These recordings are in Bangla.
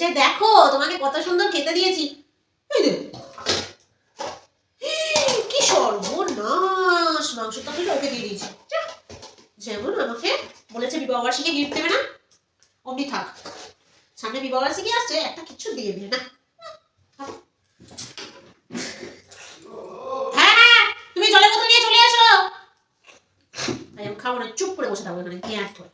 এসে দেখো তোমাকে কত সুন্দর খেতে দিয়েছি। এই যে কি সর্বনাশ, মাংস তরকারি ওকে দিয়ে দিয়েছি। যেমন আমাকে বলেছে বিবাহবার্ষিকী গিফট দেবে না, অমনি থাক। সামনে বিবাহবার্ষিকী আসছে, একটা কিছু দিয়ে দিবে না। হ্যাঁ তুমি জলের বোতল নিয়ে চলে এসো। আমি খাবো না, চুপ করে বসে থাকবো এখানে গ্যাস করে।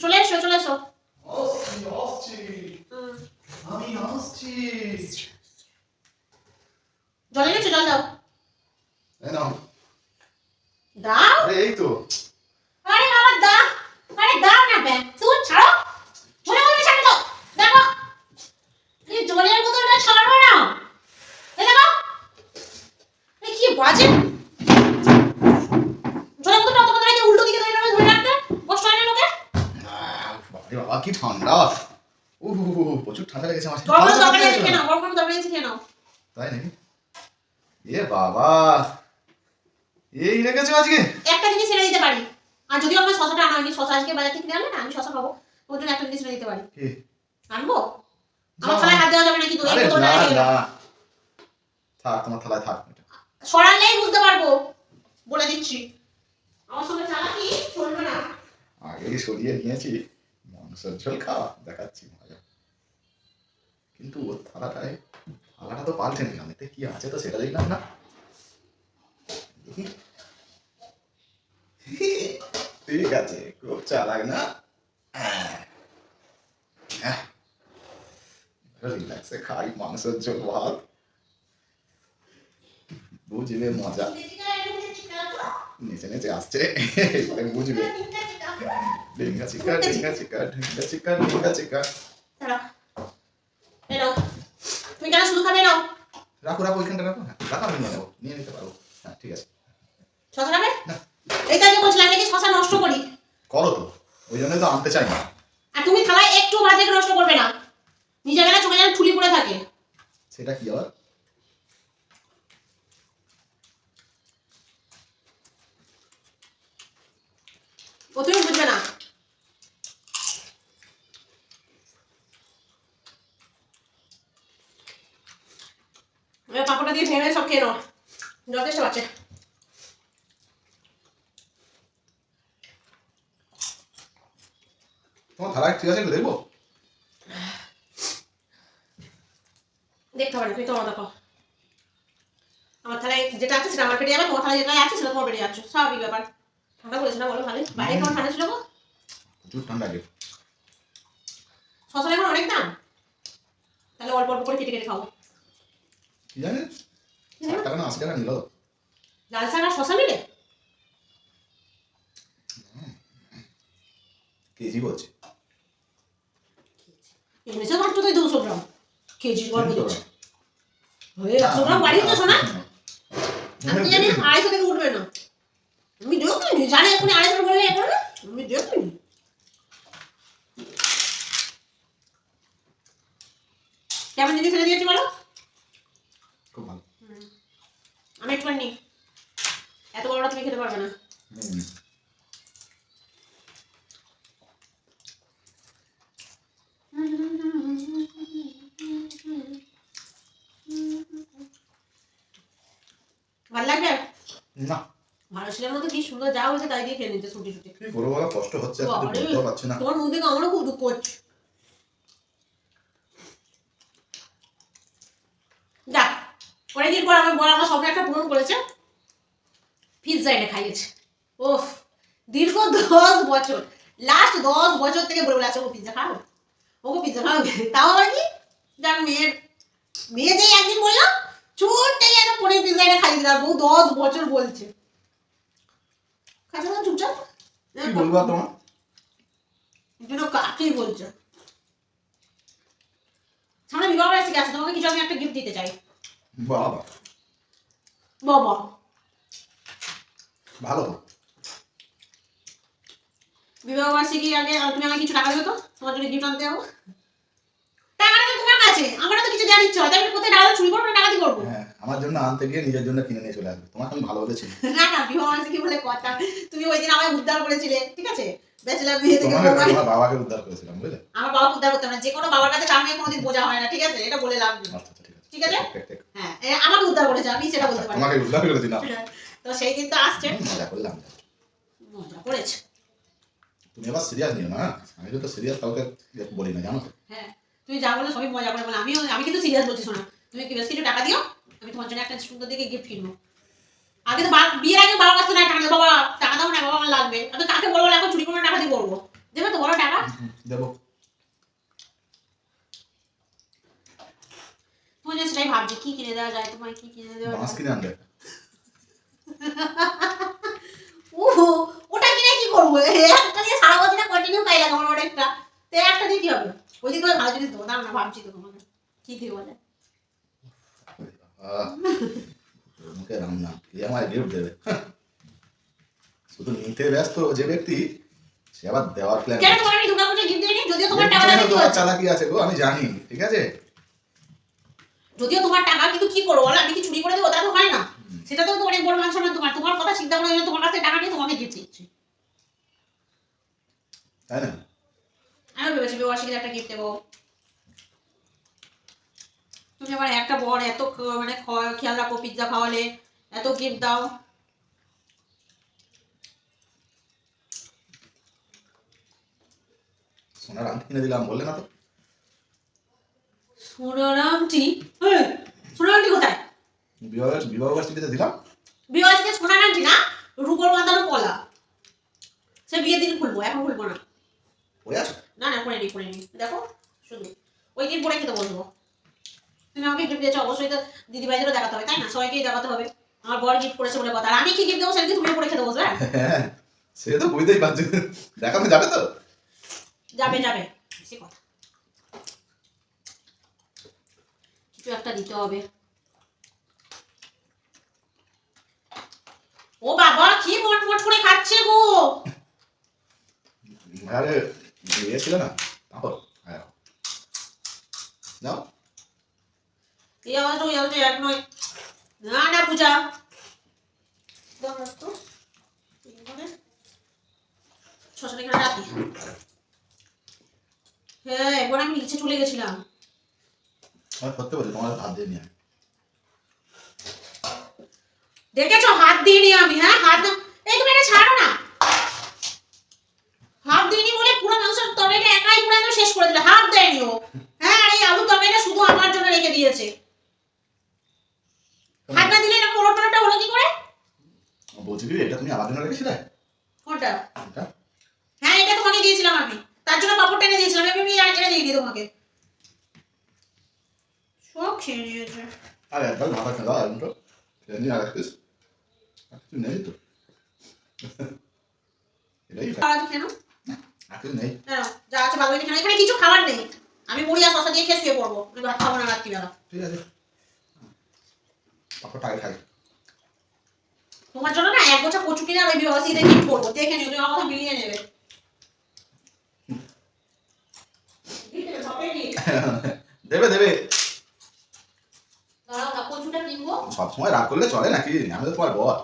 চলে এসো চলে এসো। আমি আসছি। জল এনেছো, জল দাও। নাও দাও। এই তো। আরে বাবা দাও, আরে দাও না বে, তুই ছাড়ো। জলের বোতলটা ছাড়ো দাও। দেখো এই জলের বোতলটা ছাড়ো না। এই দেখো এই কি বাজে। জলের বোতলটা তোমাদের এই উল্টো দিকে ধরে রাখতে কষ্ট হয় না লোকে? আরে বাবা কি ঠান্ডা। প্রচুর ঠান্ডা লেগেছে আমার। গরম তরকারি আছে খেয়ে নাও, গরম তরকারি আছে খেয়ে নাও। তাই নাকি? এ বাবা এই রেখেছো আজকে? একটা জিনিস ছেড়ে দিতে পারি, আর যদি আমার শশাটা আনা হয়নি, শশা আজকে বাজার থেকে কিনে আনলে না, আমি শশা খাবো, ওর জন্য একটা জিনিস ছেড়ে দিতে পারি। কি আনবো? আমার থালায় হাত দেওয়া যাবে না কিন্তু, এই আরে বোতলটা না রেখে না গেলাম। থাক, তোমার থালায় থাক। সরালেই বুঝতে পারবো, বলে দিচ্ছি। আমার সঙ্গে চালাকি চলবে না। আগেই সরিয়ে নিয়েছি, মাংসের ঝোল খাওয়া দেখাচ্ছি মজা। কিন্তু ওর থালাটা তো পাল্টে নিলাম, এতে কি আছে তো সেটা দেখলাম না। ঠিক আছে, খুব চালাক না। রিল্যাক্সে খাই মাংসের ঝোল ভাত, বুঝবে মজা। নিচে নিচে আসছে, এবারে বুঝবে। ডিঙ্গা চিকা ডিঙ্গা চিকা ডিঙ্গা চিকা ডিঙ্গা চিকা। তুমি কেন শুধু খাবে? নাও রাখো রাখো, ওইখানটা রাখো। হ্যাঁ রাখো, আমি নিয়ে নেবো, নিয়ে নিতে পারবো। হ্যাঁ ঠিক আছে। শশা খাবে? এইটা যে বলছিলাম নাকি শশা নষ্ট করি। করো তো, ওই জন্যই তো আনতে চাই না। আর তুমি থালায় একটু ভাত নষ্ট করবে না, নিজে গেলে চোখে যেন ঠুলি পড়ে থাকে। সেটা কি আবার? ও তুমি বুঝবে না। পাপড়টা দিয়ে ভেঙে সব খেয়ে নাও, যথেষ্ট আছে। তোমার থালায় ঠিক আছে, একটু দেখবো। দেখতে হবে না, তুমি তোমার দেখো। আমার থালায় যেটা আছে সেটা আমার পেটে যাবে, তোমার থালায় যেটা আছে সেটা তোমার পেটে যাচ্ছে, স্বাভাবিক ব্যাপার। ঠান্ডা পড়েছে না বলো? ভালোই বাইরে কেমন ঠান্ডা ছিল গো? প্রচুর ঠান্ডা লাগে। শশা এখন অনেক দাম, তাহলে অল্প অল্প করে কেটে কেটে খাবো। কি জানি 60 টাকা না 80 টাকা নিল। লাল শাক আর শশা মিলে কেজি বলছে। এনেছে মাত্র তুই 200 গ্রাম, কেজি গল্প দিচ্ছে। হয়ে 100 গ্রাম বাড়ি তো শোনা, আমি তো জানি 250 থেকে উঠবে না। আমি দেখিনি, জানি এখন 250 বললে এখন না, আমি দেখিনি। কেমন জিনিস ছেড়ে দিয়েছি বলো? খুব ভালো। আমি একটু নি, এত বড়টা তুমি খেতে পারবে না। ভালো লাগবে না? ভালো ছিল মতো কি সুন্দর যা হয়েছে তাই দিয়ে খেয়ে নিতে ছুটি ছুটি। কি করবো বলো, কষ্ট হচ্ছে, বলতেও পারছি না। তোমার মুখ দেখে আমারও খুব দুঃখ হচ্ছে। যাক, অনেকদিন পর আমার বড় আমার স্বপ্ন একটা পূরণ করেছে, পিৎজা এনে খাইয়েছে। ওফ, দীর্ঘ 10 বছর, লাস্ট 10 বছর থেকে বলে আছে ও পিৎজা খাও, ওকে পিৎজা খাও। তাও আবার কি, যাক মেয়ে যেই একদিন বললো ছুটতেই একটা পনির পিৎজা এনে খাইয়ে দিলাম, বউ 10 বছর বলছে। খাচ্ছ না চুপচাপ? কি বলবো তোমার? যেন কাকেই বলছে। সামনে বিবাহবার্ষিকী আছে, তোমাকে কিছু আমি একটা গিফট দিতে চাই। বাবা বাবা ভালো তো। বিবাহবার্ষিকী আগে তুমি আমাকে কিছু টাকা দিও তো, তোমার জন্য গিফট আনতে যাবো। টাকাটা তো তোমার কাছে আছে, আমারও তো কিছু দেওয়ার ইচ্ছে হয়, তাই আমি কোথায় টাকা চুরি করবো না ডাকাতি করবো? হ্যাঁ, আমার জন্য আনতে গিয়ে নিজের জন্য কিনে নিয়ে চলে আসবে, তোমাকে আমি ভালো বলেছি। না না, বিবাহ মানুষ কি বলে কথা, তুমি ওই দিন আমায় উদ্ধার করেছিলে, ঠিক আছে, ব্যাচেলার বিয়ে থেকে তোমাকে বৌমা- তোমার বাবাকে উদ্ধার করেছিলাম, বুঝলে? আমার বাবা উদ্ধার করতে না, যে কোনো বাবার কাছে কার মেয়ে কোনোদিন বোঝা হয় না, ঠিক আছে, এটা বলে লাভ নেই। আচ্ছা আচ্ছা, ঠিক আছে ঠিক আছে? ঠিক, ঠিক। হ্যাঁ, আমাকে উদ্ধার করেছে, আমি সেটা বলতে পারি। তোমাকে উদ্ধার করেছি না, তো সেই দিন তো আসছে, মজা করলাম। মজা করেছে। তুমি এবার সিরিয়াস নিও না, আমি তো সিরিয়াস কাউকে বলি না, জানো তো। হ্যাঁ, তুমি যা বলো সবই মজা করে বলো, আমি কিন্তু সিরিয়াস বলছি, শোনা, তুমি কি বেশ কিছু টাকা দিও, আমি তোমার জন্য একটা সুন্দর দিকে গিফট কিনবো। আগে তো বিয়ের আগে বাবার কাছে না টাকা দেবো, বাবা টাকা দাও না, বাবা আমার লাগবে, আমি কাকে বলবো এখন চুরি করে টাকা দিয়ে করবো, দেবে তো বড় টাকা। দেবো। তুমি যে সেটাই ভাবছি, কি কিনে দেওয়া যায় তোমায়, কি কিনে দেওয়া বাঁশ যায়। কিনে আনবে। ওহো, ওটা কিনে কি করবো, একটা দিয়ে সারা বছর কন্টিনিউ খাই লাগে আমার অনেকটা, তো একটা দিয়ে কি হবে, ওই দিন তোমায় ভালো জিনিস দেবো, দাঁড়াও না ভাবছি তো তোমাকে কি দিয়ে বলে। মুখে রান্না কে আমায় গিফট দেবে? শুধু নিতে ব্যস্ত যে ব্যক্তি, সে আবার দেওয়ার প্ল্যান কেন তোমার আমি দুর্গা পুজো গিফট দিইনি, যদিও তোমার টাকা লাগে, তোমার চালাকি আছে গো, আমি জানি, ঠিক আছে। যদিও তোমার টাকা, কিন্তু কি করবো বলো, আমি কি চুরি করে দেবো, তা তো হয় না, সেটাতেও তো অনেক বড় মান সম্মান তোমার, তোমার কথা চিন্তা করে আমি তোমার কাছে টাকা নিয়ে তোমাকে গিফট দিচ্ছি। তাই না? আমি ভেবেছি বিবার্ষিকীর একটা গিফট দেবো, তুমি আমার একটা বর এত মানে খেয়াল রাখো, পিৎজা খাওয়ালে, এত গিফট দাও। সোনার আংটি কিনে দিলাম বললে না তো। সোনারামটি, সোনারামটি কোথায়? বিবাহ বার্ষিকীতে দিলাম। বিবার্ষিকীর সোনারামটি না, রূপোর বাঁধানো কলা, সে বিয়ের দিন খুলবো, এখন খুলবো না। পরে আসো। না না, করে নি দেখো, শুধু ওই দিন পরে খেতে বসবো। তুমি আমাকে গিফট দিয়েছো, অবশ্যই তো দিদি ভাইদেরও দেখাতে হবে, তাই না, সবাইকেই দেখাতে হবে, আমার বর গিফট করেছে বলে কথা, আর আমি কি গিফট দেবো সেদিন তুমি পরে খেতে বসবে। হ্যাঁ, সে তো বুঝতেই পারছি, দেখানো যাবে তো। যাবে যাবে, সে কথা, কিছু একটা দিতে হবে। ও বাবা, কি মটমট করে খাচ্ছে গো। আরে বিয়ে ছিল না, তারপর হ্যাঁ যাও। এই আওয়াজ ওই আওয়াজ এক নয়, না না পূজা দাও না তো, শশাটা এখানে রাখি। হ্যাঁ, একবার আমি নিচে চলে গেছিলাম, আমার করতে বলি, তোমার হাত দিয়ে নিয়ে দেখেছো হাত দিইনি আমি, হ্যাঁ হাত না, এই তুমি এটা ছাড়ো না, হাত দিইনি বলে পুরো মাংসের তরকারিটা একাই পুরো একদম শেষ করে দিলে, হাত দেয়নি ও। হ্যাঁ, আর এই আলু তরকারিটা শুধু আমার জন্য রেখে দিয়েছে, হাত না দিলে এটা পরোটাটা হলো কি করে? বলছি কি, এটা তুমি আমার জন্য রেখেছিলে? কোনটা? এটা হ্যাঁ, এটা তোমাকে দিয়েছিলাম আমি, তার জন্য পাপড় এনে দিয়েছিলাম, আমি আর এনে দিয়ে দিই তোমাকে, সব খেয়ে নিয়েছে। আরে একবার ভালো খেলা আর তো এমনি আর কিছু নেই তো। এটাই আজ কেন? আর কিছু নেই। দাঁড়াও, যা আছে ভালো করে খেয়ে নাও। এখানে কিছু খাবার নেই, আমি মুড়ি আর শসা দিয়ে খেয়ে শুয়ে পড়বো, আমি ভাত খাবো না রাত্রিবেলা। ঠিক আছে, পাপড়টা আগে খাই। তোমার জন্য না এক গোছা কচু কিনে আর ওই বিবাহবাসীতে গিফট করবো, দেখে নিও, তুমি আমার কথা মিলিয়ে নেবে। দেবে দেবে, দাঁড়াও না, কচুটা কিনবো। সবসময় রাগ করলে চলে নাকি? আমি তো তোমার বর।